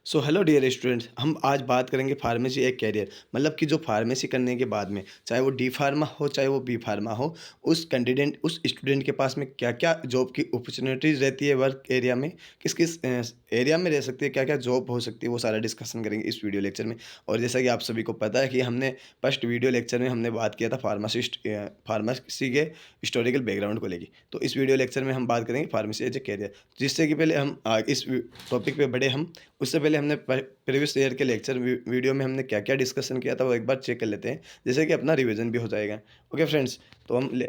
So hello dear students, हम आज बात करेंगे फार्मेसी एक कैरियर मतलब कि जो फार्मेसी करने के बाद में चाहे वो डी फार्मा हो चाहे वो बी फार्मा हो, उस स्टूडेंट के पास में क्या क्या जॉब की अपॉर्चुनिटीज़ रहती है वर्क एरिया में, किस किस एरिया में रह सकती है, क्या क्या जॉब हो सकती है, वो सारा डिस्कशन करेंगे इस वीडियो लेक्चर में। और जैसा कि आप सभी को पता है कि हमने फर्स्ट वीडियो लेक्चर में हमने बात किया था फार्मेसी के हिस्टोरिकल बैकग्राउंड को लेके। तो इस वीडियो लेक्चर में हम बात करेंगे फार्मेसी एज ए कैरियर, जिससे कि पहले हम इस टॉपिक पे बढ़े। हम उससे पहले हमने प्रीवियस ईयर के लेक्चर वीडियो में हमने क्या-क्या डिस्कशन किया था वो एक बार चेक कर लेते हैं, जिससे कि अपना रिवीजन भी हो जाएगा। ओके फ्रेंड्स, तो हम ले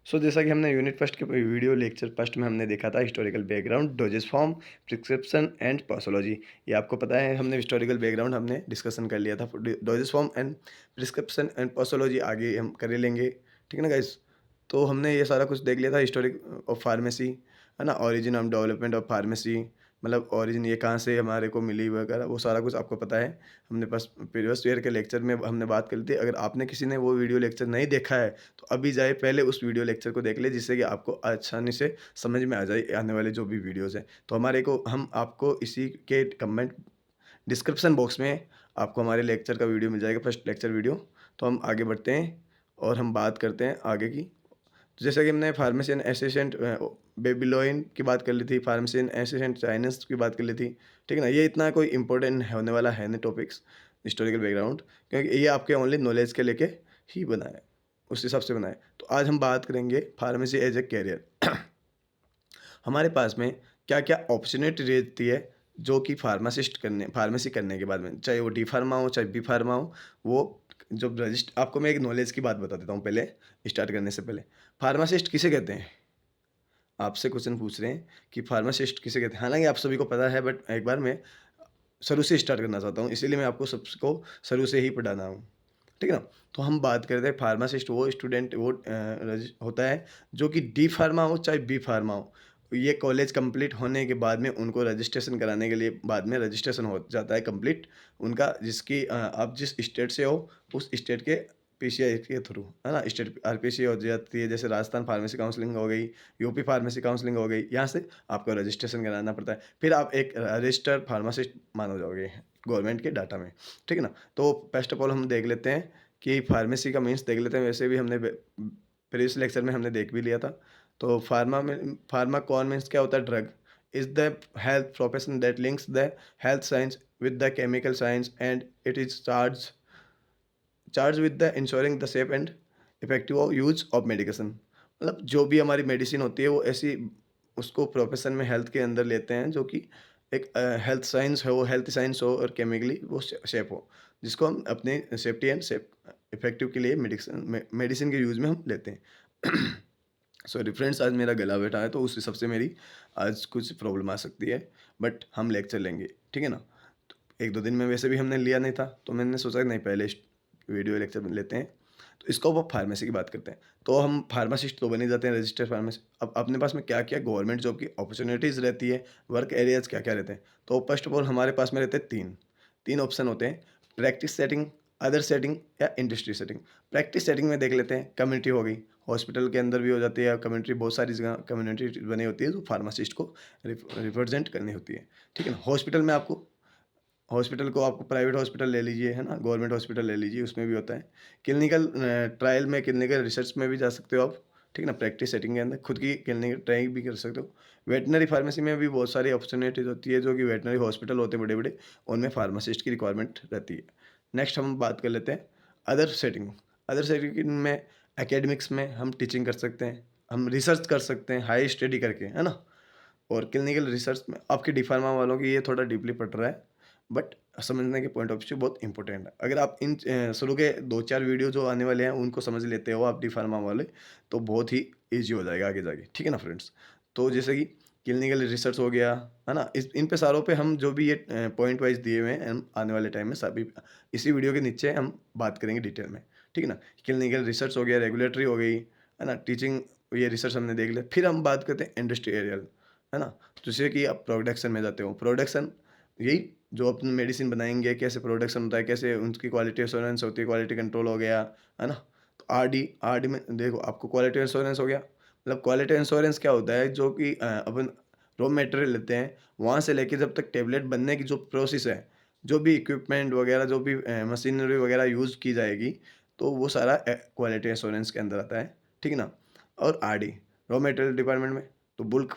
सो जैसा कि हमने यूनिट फर्स्ट के वीडियो लेक्चर फर्स्ट में हमने देखा था historical background, dosage form, prescription and posology. ये आपको पता है, हमने हिस्टोरिकल बैकग्राउंड हमने डिस्कशन कर लिया था। Dosage form and prescription and posology आगे हम कर ही लेंगे, ठीक है ना गाइस? तो हमने ये सारा कुछ देख लिया था हिस्टोरिक ऑफ फार्मेसी, है ना? Origin of development of pharmacy, मतलब ओरिजिन ये कहाँ से हमारे को मिली वगैरह, वो सारा कुछ आपको पता है। हमने बस प्रीवियस ईयर के लेक्चर में हमने बात कर ली थी। अगर आपने किसी ने वो वीडियो लेक्चर नहीं देखा है, तो अभी जाए पहले उस वीडियो लेक्चर को देख ले, जिससे कि आपको आसानी से समझ में आ जाए आने वाले जो भी वीडियोज़ हैं। तो हमारे को हम आपको इसी के कमेंट डिस्क्रिप्शन बॉक्स में आपको हमारे लेक्चर का वीडियो मिल जाएगा, फर्स्ट लेक्चर वीडियो। तो हम आगे बढ़ते हैं और हम बात करते हैं आगे की। तो जैसा कि हमने फार्मेसियन असिस्टेंट बेबीलोइन की बात कर ली थी, फार्मेसियन असिस्टेंट चाइनीज़ की बात कर ली थी, ठीक है ना? ये इतना कोई इम्पोर्टेंट होने वाला है नहीं टॉपिक्स, हिस्टोरिकल बैकग्राउंड, क्योंकि ये आपके ओनली नॉलेज के लेके ही बना है, उस हिसाब से बना है। तो आज हम बात करेंगे फार्मेसी एज ए कैरियर। हमारे पास में क्या-क्या अपॉर्चुनिटी रहती है, जो कि फार्मेसी करने के बाद में, चाहे वो डी फार्मा हो, चाहे बी फार्मा हो, वो जब आपको मैं एक नॉलेज की बात बता देता हूँ पहले, स्टार्ट करने से पहले। फार्मासिस्ट किसे कहते हैं? आपसे क्वेश्चन पूछ रहे हैं कि फार्मासिस्ट किसे कहते हैं? हालाँकि आप सभी को पता है, बट एक बार मैं शुरू से स्टार्ट करना चाहता हूँ, इसीलिए मैं आपको सबको शुरू से ही पढ़ा रहा हूँ। ठीक है ना? तो हम बात करते हैं फार्मासिस्ट वो स्टूडेंट वो होता है जो कि डी फार्मा हो चाहे बी फार्मा हो। ये कॉलेज कंप्लीट होने के बाद में उनको रजिस्ट्रेशन कराने के लिए बाद में रजिस्ट्रेशन हो जाता है कंप्लीट उनका, जिसकी आप जिस स्टेट से हो उस स्टेट के पीसीआई के थ्रू, है ना? स्टेट आरपीसी हो जाती है, जैसे राजस्थान फार्मेसी काउंसलिंग हो गई, यूपी फार्मेसी काउंसलिंग हो गई, यहाँ से आपको रजिस्ट्रेशन कराना पड़ता है। फिर आप एक रजिस्टर्ड फार्मासिस्ट माने जाओगे गवर्नमेंट के डाटा में, ठीक है ना? तो फर्स्ट ऑफ ऑल हम देख लेते हैं कि फार्मेसी का मीन्स देख लेते हैं। वैसे भी हमने प्रीवियस लेक्चर में हमने देख भी लिया था। तो फार्मा कौन मीन्स क्या होता है? Drug is the health profession that links the health science with the chemical science and it is charge with the ensuring the safe and effective of use of medication. मतलब जो भी हमारी medicine होती है वो ऐसी उसको प्रोफेशन में हेल्थ के अंदर लेते हैं, जो कि एक हेल्थ साइंस हो और केमिकली वो सेफ हो, जिसको हम अपने सेफ्टी एंड सेफ इफेक्टिव के लिए मेडिसिन मेडिसिन के यूज में हम लेते हैं। सॉरी फ्रेंड्स, आज मेरा गला बैठा है तो उस हिसाब से मेरी आज कुछ प्रॉब्लम आ सकती है, बट हम लेक्चर लेंगे, ठीक है ना? तो एक दो दिन में वैसे भी हमने लिया नहीं था, तो मैंने सोचा कि नहीं, पहले वीडियो लेक्चर में लेते हैं। तो स्कोप ऑफ फार्मेसी की बात करते हैं। तो हम फार्मासिस्ट तो बन ही जाते हैं, रजिस्टर्ड फार्मासिस्ट। अब अपने पास में क्या क्या गवर्नमेंट जॉब की अपॉर्चुनिटीज़ रहती है, वर्क एरियाज क्या क्या रहते हैं। तो फर्स्ट ऑफ ऑल हमारे पास में रहते हैं तीन तीन ऑप्शन होते हैं: प्रैक्टिस सेटिंग, अदर सेटिंग या इंडस्ट्री सेटिंग। प्रैक्टिस सेटिंग में देख लेते हैं, कम्युनिटी हो गई, हॉस्पिटल के अंदर भी हो जाती है कम्युनिटी, बहुत सारी जगह कम्युनिटी बनी होती है जो फार्मासिस्ट को रिप्रेजेंट करनी होती है, ठीक है ना? हॉस्पिटल को आपको प्राइवेट हॉस्पिटल ले लीजिए, है ना? गवर्नमेंट हॉस्पिटल ले लीजिए, उसमें भी होता है। क्लिनिकल ट्रायल में, क्लिनिकल रिसर्च में भी जा सकते हो आप, ठीक है ना? प्रैक्टिस सेटिंग के अंदर खुद की क्लिनिकल ट्रायल भी कर सकते हो। वेटनरी फार्मेसी में भी बहुत सारी अपॉर्चुनिटीज़ होती है, जो कि वेटनरी हॉस्पिटल होते हैं बड़े-बड़े, उनमें फार्मासिस्ट की रिक्वायरमेंट रहती है। नेक्स्ट हम बात कर लेते हैं अदर सेटिंग। अदर सेटिंग में एकेडमिक्स में हम टीचिंग कर सकते हैं, हम रिसर्च कर सकते हैं हाई स्टडी करके, है ना? और क्लिनिकल रिसर्च में आपके डी फार्मा वालों की ये थोड़ा डीपली पड़ रहा है, बट समझने के पॉइंट ऑफ व्यू से बहुत इंपॉर्टेंट है। अगर आप इन शुरू के 2-4 वीडियो जो आने वाले हैं उनको समझ लेते हो आप डी फार्मा वाले, तो बहुत ही ईज़ी हो जाएगा आगे जाके, ठीक है ना फ्रेंड्स? तो जैसे कि क्लिनिकल रिसर्च हो गया, है ना? इस इन पे सारों पे हम जो भी ये पॉइंट वाइज़ दिए हुए हैं, हम आने वाले टाइम में सभी इसी वीडियो के नीचे हम बात करेंगे डिटेल में, ठीक है ना? क्लिनिकल रिसर्च हो गया, रेगुलेटरी हो गई, है ना? टीचिंग, ये रिसर्च हमने देख लिया। फिर हम बात करते हैं इंडस्ट्रियल, है ना? जैसे कि आप प्रोडक्शन में जाते हो, प्रोडक्शन यही जो अपनी मेडिसिन बनाएँगे, कैसे प्रोडक्शन होता है, कैसे उनकी क्वालिटी एश्योरेंस होती है, क्वालिटी कंट्रोल हो गया, है ना? तो आरडी में देखो आपको क्वालिटी एश्योरेंस हो गया, मतलब क्वालिटी एश्योरेंस क्या होता है, जो कि अपन रॉ मटेरियल लेते हैं, वहाँ से लेके जब तक टेबलेट बनने की जो प्रोसेस है, जो भी इक्विपमेंट वगैरह, जो भी मशीनरी वगैरह यूज़ की जाएगी, तो वो सारा क्वालिटी एश्योरेंस के अंदर आता है, ठीक है ना? और आरडी, रॉ मटेरियल डिपार्टमेंट में, तो बुल्क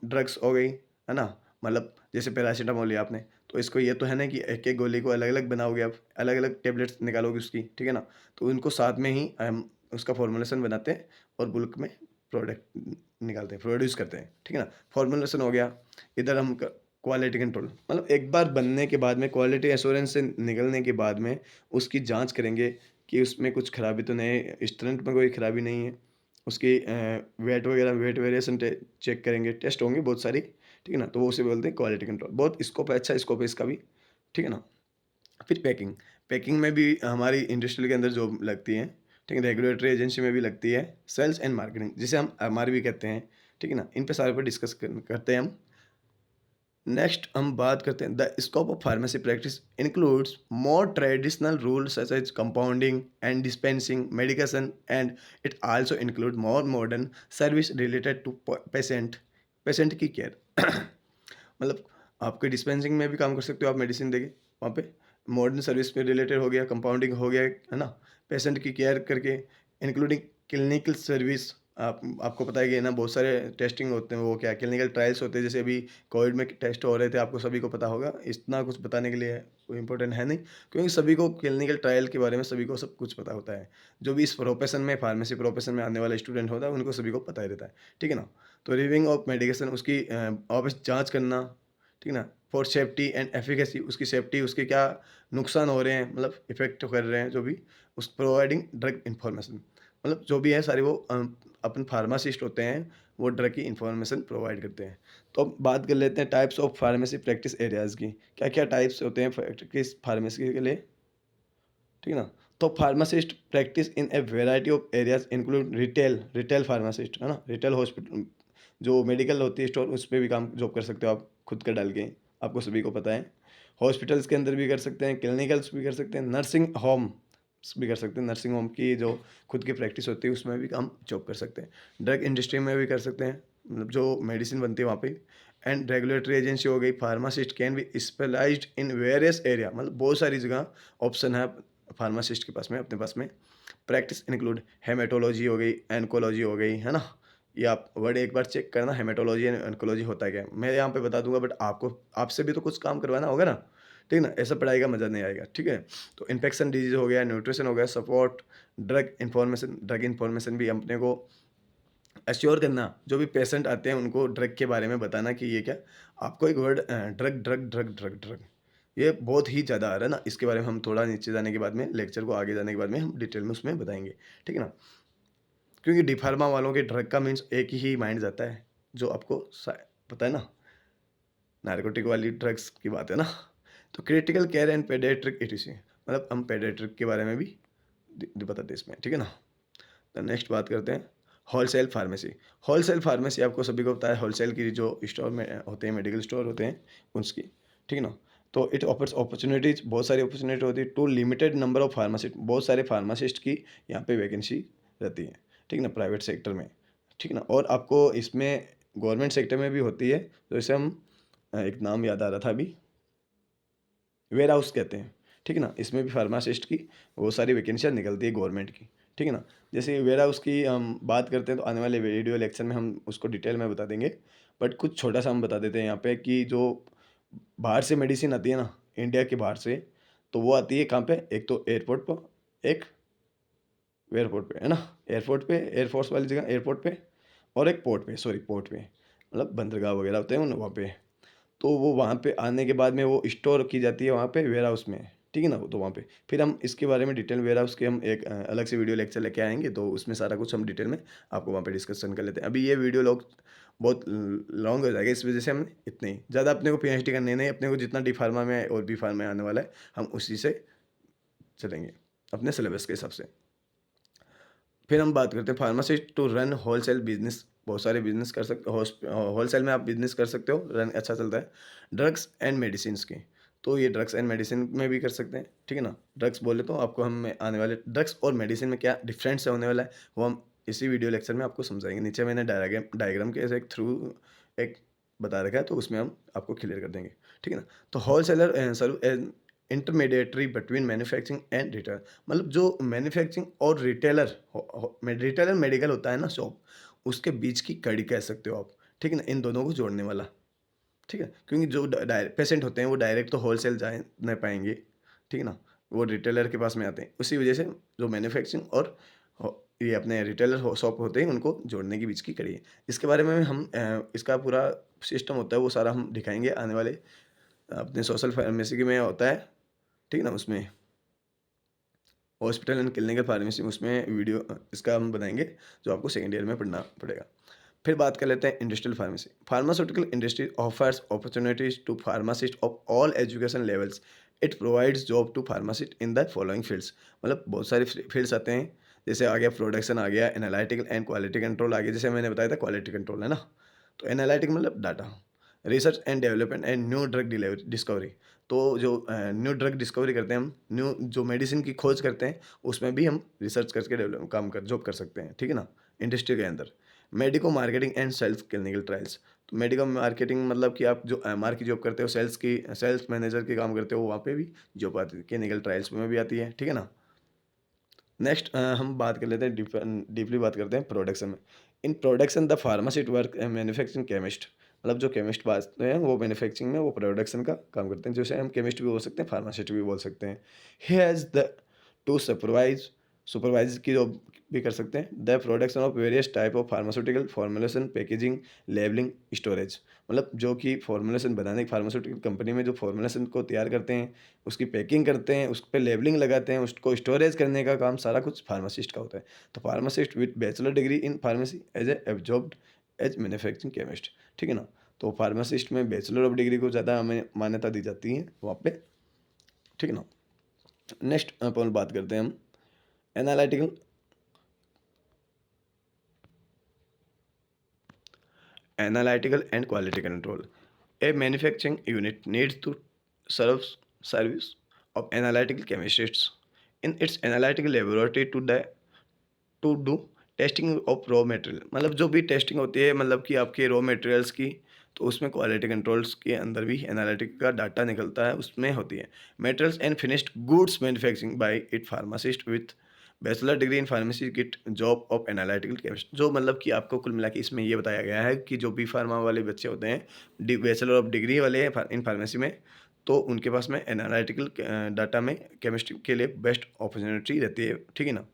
ड्रग्स हो गई, है ना? मतलब जैसे पैरासिटामोल लिया आपने, तो इसको ये तो है ना कि एक-एक गोली को अलग-अलग बनाओगे आप, अलग-अलग टैबलेट्स निकालोगे उसकी, ठीक है ना? तो इनको साथ में ही हम उसका फ़ॉर्मूलेशन बनाते हैं और बुल्क में प्रोडक्ट निकालते हैं, प्रोड्यूस करते हैं, ठीक है ना? फ़ॉर्मूलेशन हो गया, इधर हम क क्वालिटी कंट्रोल, मतलब एक बार बनने के बाद में क्वालिटी एश्योरेंस से निकलने के बाद में उसकी जाँच करेंगे कि उसमें कुछ खराबी तो नहीं है, स्ट्रेंथ में कोई खराबी नहीं है। उसकी वेट वगैरह, वेट वेरिएशन चेक करेंगे, टेस्ट होंगे बहुत सारी, ठीक है ना? तो वो उसे बोलते हैं क्वालिटी कंट्रोल। बहुत स्कोप है, अच्छा स्कोप है इसका भी, ठीक है ना? फिर पैकिंग, पैकिंग में भी हमारी इंडस्ट्री के अंदर जॉब लगती है, ठीक है? रेगुलेटरी एजेंसी में भी लगती है, सेल्स एंड मार्केटिंग जिसे हम एमआर भी कहते हैं, ठीक है ना? इन पे सारे पे डिस्कस करते हैं हम। नेक्स्ट हम बात करते हैं, the scope of pharmacy practice includes more traditional rules such as compounding and dispensing medication, and it also include more modern service related to patient, patient की केयर। मतलब आपके डिस्पेंसिंग में भी काम कर सकते हो आप, मेडिसिन देके वहाँ पे, मॉडर्न सर्विस में रिलेटेड हो गया, कंपाउंडिंग हो गया, है ना? पेशेंट की केयर करके, इंक्लूडिंग क्लिनिकल सर्विस। आपको पता है कि है ना, बहुत सारे टेस्टिंग होते हैं, वो क्या क्लिनिकल ट्रायल्स होते हैं, जैसे अभी कोविड में टेस्ट हो रहे थे, आपको सभी को पता होगा, इतना कुछ बताने के लिए कोई इंपॉर्टेंट है नहीं, क्योंकि सभी को क्लिनिकल ट्रायल के बारे में सभी को सब कुछ पता होता है। जो भी इस प्रोफेशन में, फार्मेसी प्रोफेशन में आने वाला स्टूडेंट होता है, उनको सभी को पता ही रहता है, ठीक है ना? तो रिव्यूइंग ऑफ मेडिकेशन, उसकी वापस जाँच करना, ठीक है ना? फॉर सेफ्टी एंड एफिकेसी, उसकी सेफ्टी, उसके क्या नुकसान हो रहे हैं, मतलब इफ़ेक्ट कर रहे हैं जो भी, उस प्रोवाइडिंग ड्रग इन्फॉर्मेशन, मतलब जो भी है सारी वो अपन फार्मासिस्ट होते हैं, वो ड्रग की इन्फॉर्मेशन प्रोवाइड करते हैं। तो अब बात कर लेते हैं types of pharmacy practice areas की, क्या-क्या टाइप्स होते हैं प्रैक्टिस फार्मेसी के लिए, ठीक है ना? तो pharmacist practice in A variety of areas include retail, retail pharmacist, है ना? रिटेल हॉस्पिटल, जो मेडिकल होती है स्टोर, उस पे भी काम जॉब कर सकते हो आप खुद का डाल के, आपको सभी को पता है। हॉस्पिटल्स के अंदर भी कर सकते हैं, क्लिनिकल्स भी कर सकते हैं, नर्सिंग होम्स भी कर सकते हैं, नर्सिंग होम की जो खुद की प्रैक्टिस होती है उसमें भी काम जॉब कर सकते हैं। ड्रग इंडस्ट्री में भी कर सकते हैं, मतलब जो मेडिसिन बनती है वहाँ पे। एंड रेगुलेटरी एजेंसी हो गई, pharmacist can be specialised in various area, मतलब बहुत सारी जगह ऑप्शन है फार्मासिस्ट के पास में, अपने पास में। प्रैक्टिस इंक्लूड हेमेटोलॉजी हो गई, एनकोलॉजी हो गई, है ना? ये आप वर्ड एक बार चेक करना, हेमेटोलॉजी एंड एनकोलॉजी होता है क्या है? मैं यहाँ पे बता दूंगा, बट आपको, आपसे भी तो कुछ काम करवाना होगा ना, ठीक है ना? ऐसा पढ़ाई का मज़ा नहीं आएगा, ठीक है? तो इन्फेक्शन डिजीज हो गया, न्यूट्रिशन हो गया, सपोर्ट, ड्रग इन्फॉर्मेशन भी अपने को एश्योर करना, जो भी पेशेंट आते हैं उनको ड्रग के बारे में बताना कि ये क्या, आपको एक word drug drug drug drug drug, ये बहुत ही ज़्यादा आ रहा है ना, इसके बारे में हम थोड़ा नीचे जाने के बाद में, लेक्चर को आगे जाने के बाद में हम डिटेल में उसमें बताएंगे, ठीक है ना? क्योंकि डी फार्मा वालों के ड्रग का मीन्स एक ही माइंड जाता है, जो आपको पता है ना, नारकोटिक वाली ड्रग्स की बात है ना। तो critical care and paediatric etc, मतलब हम पेडियाट्रिक के बारे में भी बताते हैं इसमें, ठीक है ना? तो नेक्स्ट बात करते हैं होलसेल फार्मेसी। होलसेल फार्मेसी आपको सभी को पता है, होलसेल की जो स्टोर में होते हैं, मेडिकल स्टोर होते हैं उसकी, ठीक है ना? तो इट ऑफर्स अपॉर्चुनिटीज, बहुत सारी अपॉर्चुनिटी होती है to limited number of pharmacist, बहुत सारे फार्मासिस्ट की यहाँ पे वैकेंसी रहती है, ठीक है ना, प्राइवेट सेक्टर में, ठीक है ना? और आपको इसमें गवर्नमेंट सेक्टर में भी होती है, तो इसे हम एक नाम याद आ रहा था अभी, वेयर हाउस कहते हैं, ठीक है ना? इसमें भी फार्मासिस्ट की बहुत सारी वैकेंसियाँ निकलती है गवर्नमेंट की, ठीक है ना? जैसे वेयर हाउस की हम बात करते हैं, तो आने वाले वीडियो लेक्चर में हम उसको डिटेल में बता देंगे, बट कुछ छोटा-सा हम बता देते हैं यहाँ पे कि जो बाहर से मेडिसिन आती है ना, इंडिया के बाहर से, तो वो आती है कहाँ पे? एक तो एयरपोर्ट पर, एक एयरपोर्ट पे, है ना? एयरपोर्ट पे, एयरफोर्स वाली जगह एयरपोर्ट पे, और एक पोर्ट पे, सॉरी पोर्ट पे, मतलब बंदरगाह वगैरह होते हैं उन वहाँ पे। तो वो वहाँ पे आने के बाद में वो स्टोर की जाती है वहाँ पे वेयर हाउस में, ठीक है ना? तो वहाँ पे फिर हम इसके बारे में डिटेल, वेयर हाउस के हम एक अलग से वीडियो लेक्चर लेके आएँगे, तो उसमें सारा कुछ हम डिटेल में आपको वहाँ पे डिस्कशन कर लेते हैं। अभी ये वीडियो बहुत लॉन्ग हो जाएगा, इस वजह से हम इतने ही ज़्यादा, अपने को पीएचडी करनी नहीं, अपने को जितना डी फार्मा में और बी फार्मा में आने वाला है, हम उसी से चलेंगे, अपने सिलेबस के हिसाब से। फिर हम बात करते हैं pharmacist to run wholesale business, बहुत सारे बिजनेस कर सकते हो, होलसेल में आप बिजनेस कर सकते हो, रन अच्छा चलता है। ड्रग्स एंड मेडिसिन के, तो ये ड्रग्स एंड मेडिसिन में भी कर सकते हैं, ठीक है ना? ड्रग्स बोले तो आपको हम आने वाले ड्रग्स और मेडिसिन में क्या डिफरेंस है होने वाला है, वो हम इसी वीडियो लेक्चर में आपको समझाएंगे। नीचे मैंने डायग्राम के ऐसे एक थ्रू एक बता रखा है, तो उसमें हम आपको क्लियर कर देंगे, ठीक है ना? तो wholesaler serve as intermediatory between manufacturing and retail, मतलब जो मैन्युफैक्चरिंग और रिटेलर मेडिकल होता है ना शॉप, उसके बीच की कड़ी कह सकते हो आप, ठीक है ना? इन दोनों को जोड़ने वाला, ठीक है? क्योंकि जो पेशेंट होते हैं वो डायरेक्ट तो होलसेल जा नहीं पाएँगे, ठीक है ना? वो रिटेलर के पास में आते हैं। उसी वजह से जो मैन्युफैक्चरिंग और ये अपने रिटेलर शॉप होते हैं, उनको जोड़ने के बीच की कड़ी है। इसके बारे में हम इसका पूरा सिस्टम होता है, वो सारा हम दिखाएँगे आने वाले अपने सोशल फार्मेसी के में होता है, ठीक है ना? उसमें हॉस्पिटल एंड क्लिनिकल फार्मेसी, उसमें वीडियो इसका हम बनाएँगे, जो आपको सेकंड ईयर में पढ़ना पड़ेगा। फिर बात कर लेते हैं industrial pharmacy. Pharmaceutical industry offers opportunities to pharmacist of all education levels. It provides job to pharmacist in the following fields, मतलब बहुत सारे फील्ड्स आते हैं। जैसे आ गया प्रोडक्शन, आ गया एनालिटिकल एंड क्वालिटी कंट्रोल, आ गया जैसे मैंने बताया था क्वालिटी कंट्रोल है ना। तो एनालिटिक मतलब data, research and development and new drug delivery discovery. तो जो न्यू ड्रग डिस्कवरी करते हैं हम, न्यू जो मेडिसिन की खोज करते हैं, उसमें भी हम रिसर्च करके डेवलप काम कर जॉब कर सकते हैं, ठीक है ना, इंडस्ट्री के अंदर। Medico marketing and sales clinical trials. तो मेडिको मार्केटिंग मतलब कि आप जो एमआर की जॉब करते हो, सेल्स मैनेजर के काम करते हो, वहाँ पे भी जॉब आती है, क्लिनिकल ट्रायल्स में भी आती है, ठीक है ना। नेक्स्ट हम बात कर लेते हैं, डीपली बात करते हैं प्रोडक्शन में। In production the pharmacist work manufacturing chemist, मतलब जो केमिस्ट बात हैं वो मैन्युफैक्चरिंग में वो प्रोडक्शन का काम करते हैं, जैसे हम केमिस्ट भी बोल सकते हैं, फार्मासिस्ट भी बोल सकते हैं। He has the two supervise की जॉब भी कर सकते हैं। The production of various type of pharmaceutical formulation, packaging, labelling, storage, मतलब जो कि फॉर्मुलेशन बनाने, फार्मास्यूटिकल कंपनी में जो फॉर्मुलेशन को तैयार करते हैं, उसकी पैकिंग करते हैं, उस पे लेबलिंग लगाते हैं, उसको स्टोरेज करने का काम सारा कुछ फार्मासिस्ट का होता है। तो pharmacist with bachelor degree in pharmacy as a absorbed as manufacturing chemist, ठीक है ना। तो फार्मासिस्ट में बैचलर ऑफ डिग्री को ज़्यादा हमें मान्यता दी जाती है वहाँ पे, ठीक है ना। नेक्स्ट अपन बात करते हैं हम analytical Analytical and quality control. A manufacturing unit needs to serve service of analytical chemists in its analytical laboratory to do testing of raw material, मतलब जो भी टेस्टिंग होती है, मतलब कि आपके रॉ मटेरियल्स की, तो उसमें क्वालिटी कंट्रोल्स के अंदर भी एनालिटिक का डाटा निकलता है, उसमें होती है। Materials and finished goods manufacturing bye it pharmacist with bachelor degree in pharmacy get job of analytical chemist, जो मतलब कि आपको कुल मिला के इसमें ये बताया गया है कि जो बी फार्मा वाले बच्चे होते हैं, बैचलर ऑफ डिग्री वाले हैं इन फार्मेसी में, तो उनके पास में एनालिटिकल डाटा में केमिस्ट्री के लिए बेस्ट अपॉर्चुनिटी रहती है, ठीक है ना।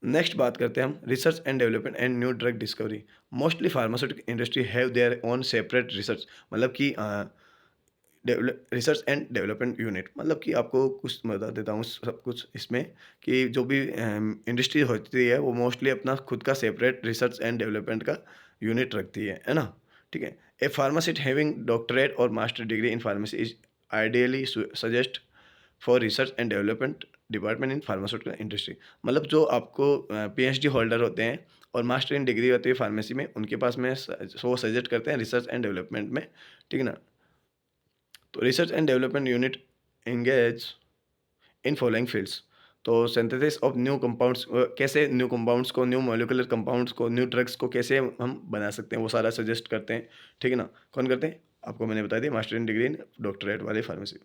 नेक्स्ट बात करते हैं हम research and development and new drug discovery. Mostly pharmaceutical industry have their own separate research, मतलब कि रिसर्च एंड डेवलपमेंट यूनिट, मतलब कि आपको कुछ बता देता हूँ सब कुछ इसमें, कि जो भी इंडस्ट्री होती है वो मोस्टली अपना खुद का सेपरेट रिसर्च एंड डेवलपमेंट का यूनिट रखती है ना, ठीक है। ए फार्मासिस्ट हैविंग डॉक्टरेट और master degree in pharmacy is ideally suggest for research and development department in pharmaceutical industry, मतलब जो आपको पीएचडी होल्डर होते हैं और मास्टर इन डिग्री होती है फार्मेसी में, उनके पास में वो सजेस्ट करते हैं रिसर्च एंड डेवलपमेंट में, ठीक है ना। तो research and development unit engage in following fields. तो सिंथेसिस ऑफ न्यू कंपाउंड्स, कैसे न्यू कंपाउंड्स को, न्यू मॉलिक्यूलर कंपाउंड्स को, न्यू ड्रग्स को कैसे हम बना सकते हैं, वो सारा सजेस्ट करते हैं, ठीक है ना। कौन करते हैं, आपको मैंने बता दिया, master in degree in doctorate वाले फार्मेसी,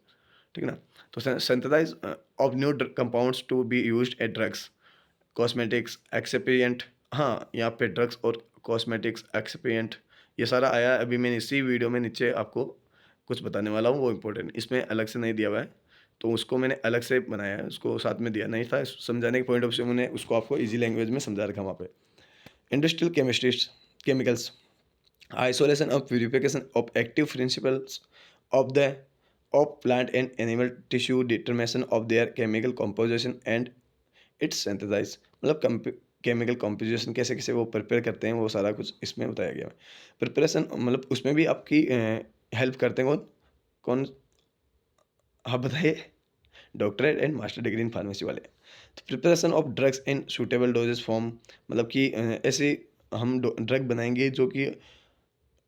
ठीक है ना। तो synthesize of new compounds to be used at drugs, cosmetics, excipient, हाँ यहाँ पे ड्रग्स और कॉस्मेटिक्स, एक्सपेरिएंट, ये सारा आया अभी मैं इसी वीडियो में नीचे आपको कुछ बताने वाला हूँ, वो इम्पोर्टेंट इसमें अलग से नहीं दिया हुआ है, तो उसको मैंने अलग से बनाया है, उसको साथ में दिया नहीं था, समझाने के पॉइंट ऑफ व्यू मैंने उसको आपको इजी लैंग्वेज में समझा रखा वहाँ पे। Industrial chemistries chemicals, isolation of purification of active principles of the of plant and animal tissue, determination of their chemical composition and its synthesis, मतलब केमिकल कॉम्पोजिशन कैसे कैसे वो प्रिपेयर करते हैं, वो सारा कुछ इसमें बताया गया है। प्रिपरेशन मतलब उसमें भी आपकी हेल्प करते हैं कौन कौन, आप बताइए। Doctorate and master degree in pharmacy वाले। तो preparation of drugs in suitable doses form, मतलब कि ऐसे हम ड्रग बनाएंगे जो कि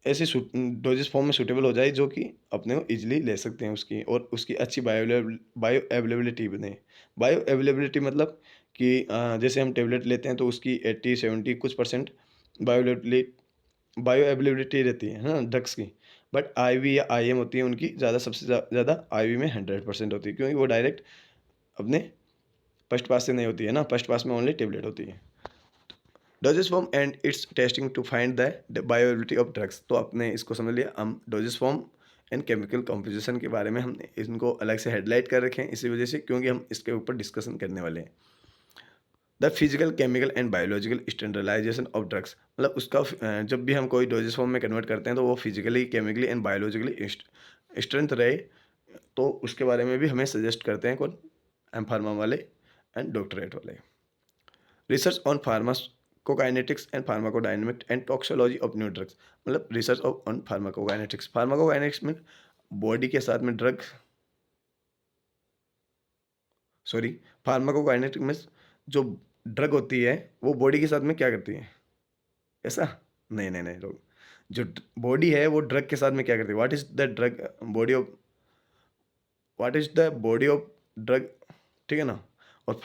ऐसे डोजेस फॉर्म में सूटेबल हो जाए, जो कि अपने को ईजिली ले सकते हैं उसकी, और उसकी अच्छी बायो अवेलेबिलिटी बने। बायो अवेलेबिलिटी मतलब कि जैसे हम टेबलेट लेते हैं तो उसकी 80-70 कुछ परसेंट बायो बायो अवेलेबिलिटी रहती है ना ड्रग्स की। बट आईवी या आईएम होती है उनकी ज़्यादा, सबसे ज़्यादा आईवी में 100% होती है, क्योंकि वो डायरेक्ट अपने फर्स्ट पास से नहीं होती है ना, फर्स्ट पास में ओनली टेबलेट होती है। Dosage form and its testing to find the bioavailability of drugs. तो आपने इसको समझ लिया। हम dosage form and chemical composition के बारे में हमने इनको अलग से हेडलाइट कर रखे हैं इसी वजह से, क्योंकि हम इसके ऊपर डिस्कशन करने वाले हैं। The physical chemical and biological standardization of drugs, मतलब उसका जब भी हम कोई डोजेस फॉर्म में कन्वर्ट करते हैं तो वो physically, chemically and biologically strength रहे, तो उसके बारे में भी हमें सजेस्ट करते हैं कौन, एम फार्मा वाले एंड डॉक्टरेट वाले। Research on pharmacokinetics and pharmacodynamic and toxicology of new drugs, मतलब रिसर्च ऑन फार्माकोकाइनेटिक्स। फार्माकोकाइनेटिक्स में बॉडी के साथ में ड्रग, सॉरी, फार्माकोकाइनेटिक्स में जो ड्रग होती है वो बॉडी के साथ में क्या करती है, ऐसा? नहीं नहीं नहीं लोग, जो बॉडी है वो ड्रग के साथ में क्या करती है, what is the drug body of, what is the body of drug, ठीक है ना। और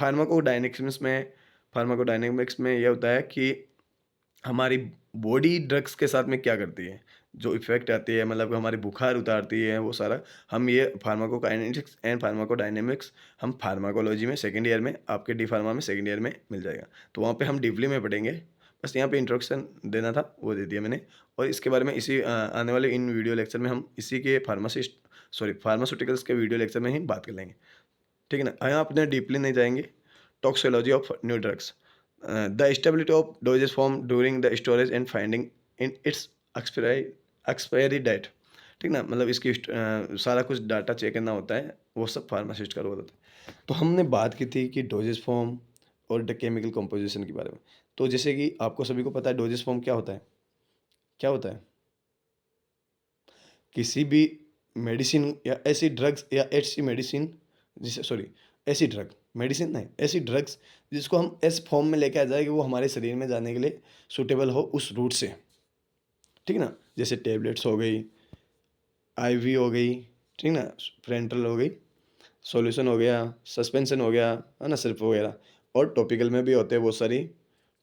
फार्माकोडायनेमिक्स में ये होता है कि हमारी बॉडी ड्रग्स के साथ में क्या करती है, जो इफेक्ट आती है, मतलब हमारी बुखार उतारती है, वो सारा हम ये फार्माकोकाइनेटिक्स एंड फार्माकोडायनेमिक्स हम फार्माकोलॉजी में सेकंड ईयर में, आपके डी फार्मा में सेकंड ईयर में मिल जाएगा, तो वहाँ पे हम डीपली में पढ़ेंगे। बस यहाँ पे इंट्रोडक्शन देना था, वो दे दिया मैंने। और इसके बारे में इसी आने वाले इन वीडियो लेक्चर में हम इसी के फार्मास्यूटिकल्स के वीडियो लेक्चर में ही बात कर लेंगे, ठीक है ना। यहाँ अपने डीपली नहीं जाएंगे। Toxicology of new drugs, the stability of dosage form during the storage and finding in its expiry date, ठीक ना, मतलब इसकी सारा कुछ डाटा चेक करना होता है, वो सब फार्मासिस्ट का रोल होता है। तो हमने बात की थी कि डोजेज फॉर्म और द केमिकल कंपोजिशन के बारे में। तो जैसे कि आपको सभी को पता है डोजेज फॉर्म क्या होता है, क्या होता है? किसी भी मेडिसिन या ऐसी ड्रग्स या ऐसी मेडिसिन जिसे, सॉरी, ऐसी ड्रग, मेडिसिन नहीं, ऐसी ड्रग्स जिसको हम इस फॉर्म में लेके आ जाए कि वो हमारे शरीर में जाने के लिए सूटेबल हो उस रूट से, ठीक ना। जैसे टेबलेट्स हो गई, आईवी हो गई, ठीक ना, पेरेंटल हो गई, सॉल्यूशन हो गया, सस्पेंशन हो गया, है ना, सिर्फ वगैरह, और टॉपिकल में भी होते हैं बहुत सारी,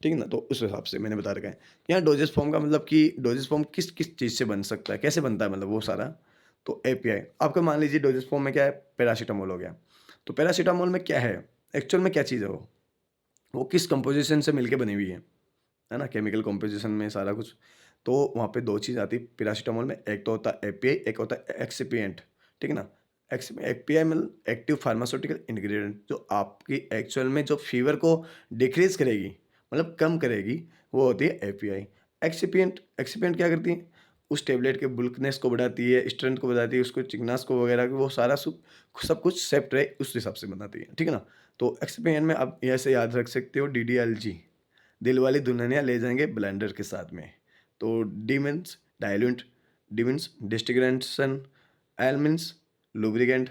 ठीक है ना। तो उस हिसाब से मैंने बता रखा है। यहाँ डोजेस फॉर्म का मतलब कि डोजेस फॉर्म किस किस चीज़ से बन सकता है, कैसे बनता है, मतलब वो सारा। तो एपीआई आपका मान लीजिए डोजेस फॉर्म में क्या है, पैरासीटामोल हो गया। तो पैरासीटामोल में क्या है, एक्चुअल में क्या चीज़ है वो किस कंपोजिशन से मिलके बनी हुई है ना, केमिकल कंपोजिशन में सारा कुछ। तो वहाँ पे दो चीज़ आती है पैरासीटामोल में, एक तो होता है एपीआई, एक होता है एक्सिपिएंट, ठीक है ना। एपीआई मतलब एक्टिव फार्मास्यूटिकल इंग्रेडिएंट, जो आपकी एक्चुअल में जो फीवर को डिक्रीज करेगी, मतलब कम करेगी, वो होती है एपीआई। एक्सिपिएंट, एक्सिपिएंट क्या करती है, उस टेबलेट के बुल्कनेस को बढ़ाती है, स्ट्रेंथ को बढ़ाती है, उसको चिकनास को वगैरह, वो सारा सब कुछ सेप्ट रहे उस हिसाब से बनाती है, ठीक है ना। तो एक्सिपिएंट में आप ऐसे याद रख सकते हो, डीडीएलजी, दिल वाली दुल्हनिया ले जाएंगे ब्लेंडर के साथ में। तो D means dilute, D means disintegrant, L means lubricant,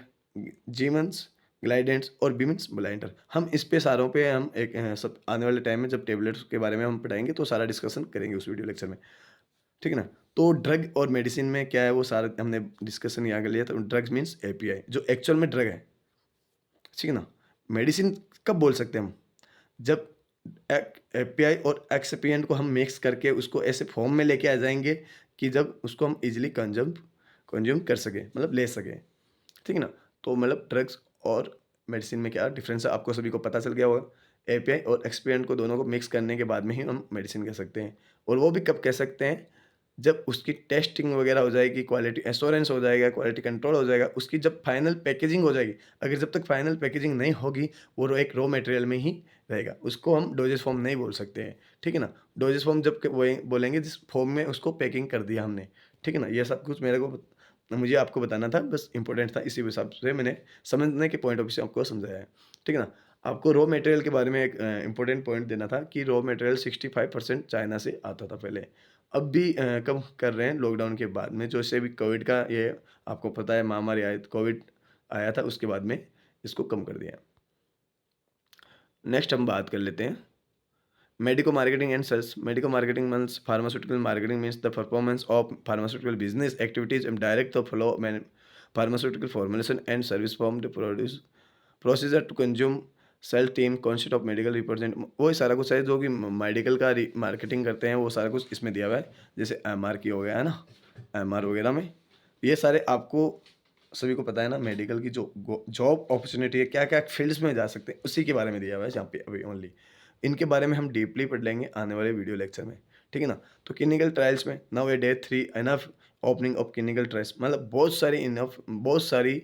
G means glidants, और बी मीन्स ब्लाइंडर। हम इस पे सारों पे हम एक सब आने वाले टाइम में जब टेबलेट्स के बारे में हम पढ़ाएंगे तो सारा डिस्कशन करेंगे उस वीडियो लेक्चर में, ठीक है ना। तो ड्रग और मेडिसिन में क्या है वो सारा हमने डिस्कशन यहाँ कर लिया। तो ड्रग्स मीन्स एपीआई जो एक्चुअल में ड्रग है, ठीक है ना। मेडिसिन कब बोल सकते हैं हम, जब एपीआई और एक्सपिएंट को हम मिक्स करके उसको ऐसे फॉर्म में लेके आ जाएंगे कि जब उसको हम इजीली कंज्यूम कर सके, मतलब ले सके, ठीक है ना। तो मतलब ड्रग्स और मेडिसिन में क्या डिफरेंस है आपको सभी को पता चल गया होगा। एपीआई और एक्सपिएंट को दोनों को मिक्स करने के बाद में ही हम मेडिसिन कह सकते हैं। और वो भी कब कह सकते हैं, जब उसकी टेस्टिंग वगैरह हो जाएगी, क्वालिटी एश्योरेंस हो जाएगा, क्वालिटी कंट्रोल हो जाएगा, उसकी जब फाइनल पैकेजिंग हो जाएगी। अगर जब तक फाइनल पैकेजिंग नहीं होगी वो एक रॉ मटेरियल में ही रहेगा, उसको हम डोजेस फॉर्म नहीं बोल सकते हैं, ठीक है ना। डोजेस फॉर्म जब वही बोलेंगे जिस फॉर्म में उसको पैकिंग कर दिया हमने, ठीक है ना। ये सब कुछ मेरे को मुझे आपको बताना था, बस इंपॉर्टेंट था, इसी हिसाब से मैंने समझने के पॉइंट ऑफ व्यू से आपको समझाया है, ठीक है ना। आपको रॉ मटेरियल के बारे में एक इंपॉर्टेंट पॉइंट देना था कि रॉ मटेरियल 65% चाइना से आता था पहले। अब भी कम कर रहे हैं लॉकडाउन के बाद में, जैसे भी कोविड का ये आपको पता है महामारी आई, कोविड आया था, उसके बाद में इसको कम कर दिया। नेक्स्ट हम बात कर लेते हैं medico marketing and sales. Medico marketing means pharmaceutical marketing means the performance of pharmaceutical business activities and direct the flow pharmaceutical formulation and service from the produce procedure to consume sale team concept of medical represent, वही सारा कुछ है जो कि medical का marketing करते हैं, वो सारा कुछ इसमें दिया हुआ है। जैसे एमआर की हो गया है ना, एमआर वगैरह में ये सारे आपको सभी को पता है ना, मेडिकल की जो जॉब अपॉर्चुनिटी है, क्या क्या फील्ड्स में जा सकते हैं, उसी के बारे में दिया हुआ है यहाँ पे अभी ओनली। इनके बारे में हम डीपली पढ़ लेंगे आने वाले वीडियो लेक्चर में, ठीक है ना। तो क्लिनिकल ट्रायल्स में now a day 3 enough opening of clinical trials, मतलब बहुत सारी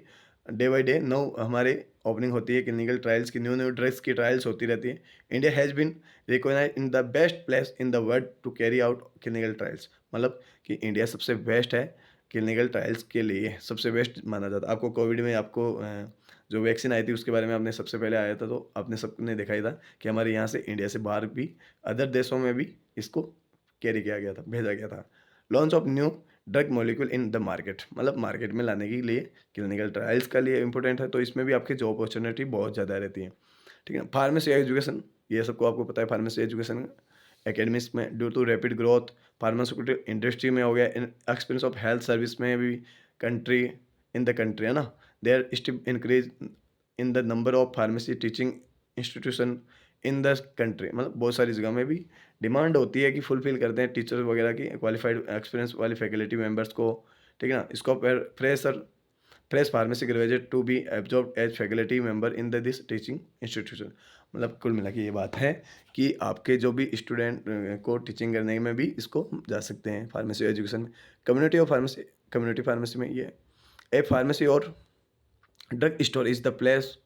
डे बाय डे नो हमारे ओपनिंग होती है क्लिनिकल ट्रायल्स की, न्यू न्यू ड्रग्स की ट्रायल्स होती रहती है। India has been recognize in the best place in the world to carry out clinical trials, मतलब कि इंडिया सबसे बेस्ट है क्लिनिकल ट्रायल्स के लिए, सबसे बेस्ट माना जाता है। आपको कोविड में आपको जो वैक्सीन आई थी उसके बारे में आपने सबसे पहले आया था, तो आपने सबने देखा ही था कि हमारे यहाँ से इंडिया से बाहर भी अदर देशों में भी इसको कैरी किया गया था, भेजा गया था। Launch of new drug molecule in the market, मतलब मार्केट में लाने के लिए क्लिनिकल ट्रायल्स का लिए इंपॉर्टेंट है, तो इसमें भी आपकी जॉब अपॉर्चुनिटी बहुत ज़्यादा रहती है, ठीक है। फार्मेसी एजुकेशन, ये सबको आपको पता है, फार्मेसी एजुकेशन एकेडमिक्स में due to rapid growth pharmaceutical industry में हो गया, in experience of health service में भी कंट्री इन द कंट्री है ना, there still increase in the number of pharmacy teaching institution in the country, मतलब बहुत सारी जगह में भी डिमांड होती है कि फुलफिल करते हैं टीचर वगैरह की, क्वालिफाइड एक्सपीरियंस वाली फैकल्टी मेंबर्स को, ठीक है ना। इसको fresh pharmacy graduate to be absorb as faculty member in the this teaching institution, मतलब कुल मिला के ये बात है कि आपके जो भी स्टूडेंट को टीचिंग करने में भी इसको जा सकते हैं फार्मेसी एजुकेशन में। कम्युनिटी फार्मेसी में ये ए फार्मेसी और drug store is the place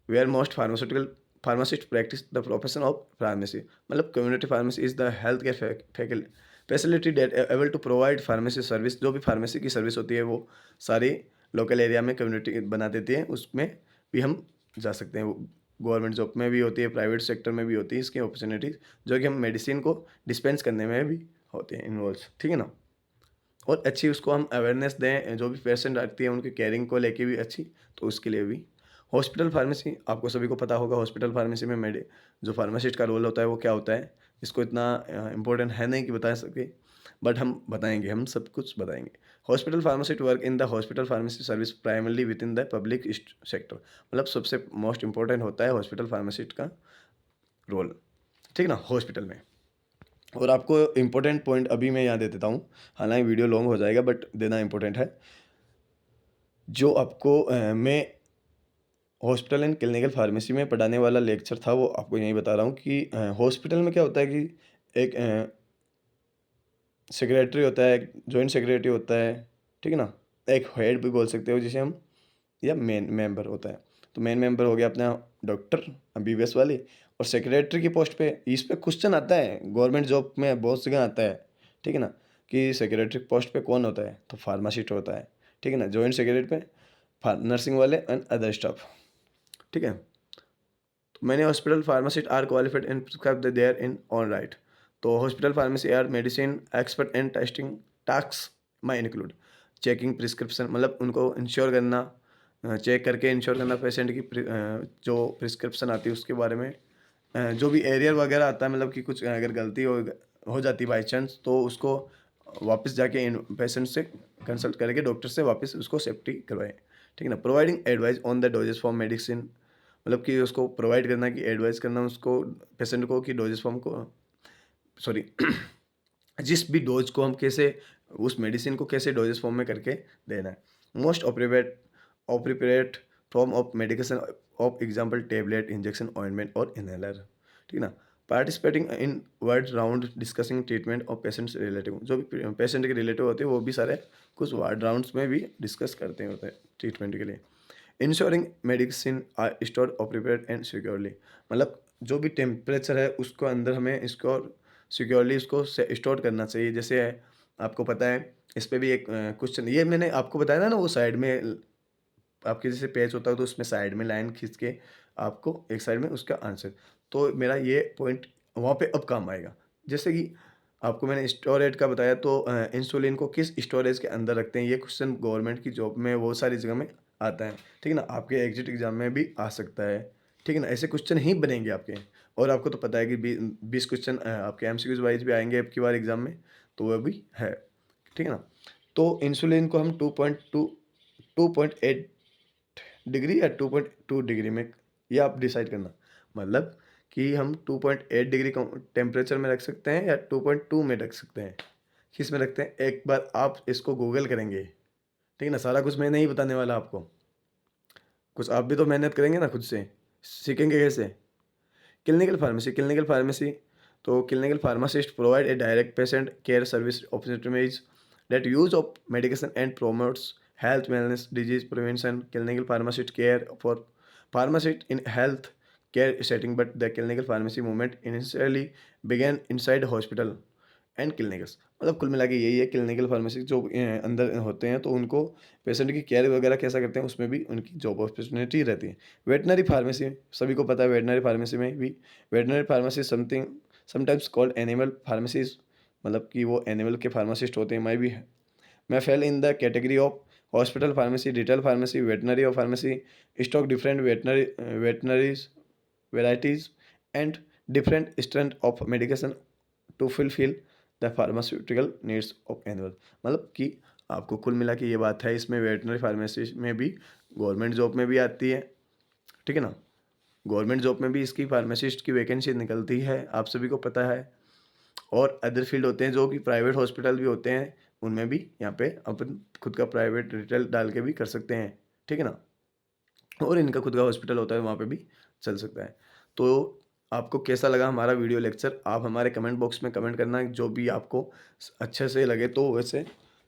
where most pharmaceutical pharmacist practice the profession of pharmacy, मतलब community pharmacy is the health care facility that able to provide pharmacy service, जो भी pharmacy की service होती है वो सारी local area में community बना देती है, उसमें भी हम जा सकते हैं। वो गवर्नमेंट जॉब में भी होती है, प्राइवेट सेक्टर में भी होती है इसकी अपॉर्चुनिटीज़, जो कि हम मेडिसिन को डिस्पेंस करने में भी होते हैं इन्वॉल्व, ठीक है ना। और अच्छी उसको हम अवेयरनेस दें, जो भी पेशेंट आती है उनकी केयरिंग को लेके भी अच्छी, तो उसके लिए भी हॉस्पिटल फार्मेसी आपको सभी को पता होगा। हॉस्पिटल फार्मेसी में जो फार्मासिस्ट का रोल होता है वो क्या होता है, इसको इतना इम्पोर्टेंट है नहीं कि बता सके, बट हम बताएंगे, हम सब कुछ बताएंगे। Hospital pharmacist work in the hospital pharmacy service primarily with in the public sector, मतलब सबसे मोस्ट इंपॉर्टेंट होता है हॉस्पिटल फार्मासिस्ट का रोल, ठीक है ना, हॉस्पिटल में। और आपको इम्पोर्टेंट पॉइंट अभी मैं यहाँ दे देता हूँ, हालांकि वीडियो लॉन्ग हो जाएगा बट देना इम्पोर्टेंट है। जो आपको मैं हॉस्पिटल एंड क्लिनिकल फार्मेसी में पढ़ाने वाला लेक्चर था वो आपको यही बता रहा हूँ कि हॉस्पिटल में क्या होता है कि एक सेक्रेटरी होता है, एक जॉइंट सेक्रेटरी होता है, ठीक है ना, एक हेड भी बोल सकते हो जिसे हम, या मेन मेंबर होता है। तो मेन मेंबर हो गया अपना डॉक्टर एमबीबीएस वाली, और सेक्रेटरी की पोस्ट पे इस पे क्वेश्चन आता है गवर्नमेंट जॉब में बहुत जगह आता है, ठीक है ना, कि सेक्रेटरी पोस्ट पे कौन होता है, तो फार्मासिस्ट होता है, ठीक है ना। जॉइंट सेक्रेटरी पे नर्सिंग वाले एंड अदर स्टाफ, ठीक है। तो मैंने hospital pharmacist are qualified and prescribe the there in on right, तो hospital pharmacy are medicine expert and testing task my include checking prescription, मतलब उनको इंश्योर करना, चेक करके इंश्योर करना पेशेंट की जो प्रिस्क्रिप्शन आती है उसके बारे में, जो भी एरियर वगैरह आता है, मतलब कि कुछ अगर गलती हो जाती बाई चांस, तो उसको वापस जाके इन पेशेंट से कंसल्ट करके डॉक्टर से वापस उसको सेफ्टी करवाएं, ठीक है ना। Providing advice on the doses for medicine, मतलब कि उसको प्रोवाइड करना, कि एडवाइस करना उसको पेशेंट को कि डोजेस फॉर्म को, सॉरी जिस भी डोज को हम कैसे, उस मेडिसिन को कैसे डोजेस फॉर्म में करके देना है। Most appropriate form of medication of example tablet injection ointment और इनहेलर, ठीक है ना। Participating in word round discussing treatment of patients relative, जो भी पेशेंट के रिलेटिव होते हैं वो भी सारे कुछ वार्ड राउंड्स में भी डिस्कस करते होते हैं ट्रीटमेंट के लिए। Insuring medicine are store appropriate and securely, मतलब जो भी टेम्परेचर है उसको अंदर हमें इसको सिक्योरली उसको स्टोर करना चाहिए। जैसे आपको पता है इस पे भी एक क्वेश्चन, ये मैंने आपको बताया था ना, वो साइड में आपके जैसे पेज होता है तो उसमें साइड में लाइन खींच के आपको एक साइड में उसका आंसर, तो मेरा ये पॉइंट वहाँ पे अब काम आएगा। जैसे कि आपको मैंने स्टोरेज का बताया, तो इंसुलिन को किस स्टोरेज के अंदर रखते हैं, ये क्वेश्चन गवर्नमेंट की जॉब में वो सारी जगह में आता है, ठीक है ना। आपके एग्जिट एग्जाम में भी आ सकता है, ठीक है ना, ऐसे क्वेश्चन ही बनेंगे आपके। और आपको तो पता है कि 20 क्वेश्चन आपके एमसीक्यूज वाइज भी आएंगे अब की बार एग्जाम में, तो वह भी है, ठीक है ना। तो इंसुलिन को हम 2.8 डिग्री या 2.2 डिग्री में ये आप डिसाइड करना। मतलब कि हम 2.8 डिग्री टेम्परेचर में रख सकते हैं या 2.2 में रख सकते हैं, किस में रखते हैं, एक बार आप इसको गूगल करेंगे, ठीक है ना। सारा कुछ मैं नहीं बताने वाला आपको, कुछ आप भी तो मेहनत करेंगे ना खुद से, सीखेंगे कैसे। क्लिनिकल फार्मेसी, तो clinical pharmacist provide a direct patient care service opportunities that use of medication and promotes health wellness disease prevention. Clinical pharmacist care for pharmacist in health care setting, but the clinical pharmacy movement initially began inside hospital and clinics. मतलब कुल मिला के यही है, clinical pharmacy जो अंदर होते हैं तो उनको पेशेंट की केयर वगैरह कैसा करते हैं, उसमें भी उनकी जॉब अपॉर्चुनिटी रहती है। वेटनरी फार्मेसी, सभी को पता है वेटनरी फार्मेसी में भी, veterinary pharmacy something sometimes called animal pharmacies, मतलब कि वो एनिमल के फार्मासिस्ट होते हैं। मैं fall in the category of hospital pharmacy, retail pharmacy, veterinary और pharmacy stock different veterinaries varieties and different strength of medication to fulfil the pharmaceutical needs of animal. मतलब कि आपको कुल मिला के ये बात है, इसमें वेटनरी फार्मेसी में भी गवर्नमेंट जॉब में भी आती है, ठीक है ना। गवर्नमेंट जॉब में भी इसकी फार्मासिस्ट की वैकेंसी निकलती है, आप सभी को पता है। और अदर फील्ड होते हैं जो कि प्राइवेट हॉस्पिटल भी होते हैं, उनमें भी यहाँ पे अपन खुद का प्राइवेट रिटेल डाल के भी कर सकते हैं, ठीक है ना। और इनका खुद का हॉस्पिटल होता है, वहाँ पे भी चल सकता है। तो आपको कैसा लगा हमारा वीडियो लेक्चर, आप हमारे कमेंट बॉक्स में कमेंट करना, जो भी आपको अच्छे से लगे तो वैसे,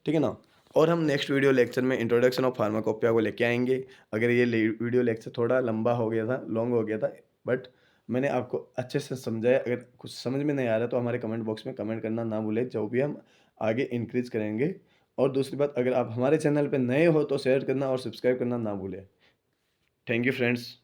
ठीक है ना। और हम नेक्स्ट वीडियो लेक्चर में इंट्रोडक्शन ऑफ फार्माकोपिया को लेके आएंगे। अगर ये वीडियो लेक्चर थोड़ा लंबा हो गया था, लॉन्ग हो गया था, बट मैंने आपको अच्छे से समझाया। अगर कुछ समझ में नहीं आ रहा तो हमारे कमेंट बॉक्स में कमेंट करना ना भूलें, जो भी हम आगे इंक्रीज करेंगे। और दूसरी बात, अगर आप हमारे चैनल पर नए हो तो शेयर करना और सब्सक्राइब करना ना भूलें। Thank you friends.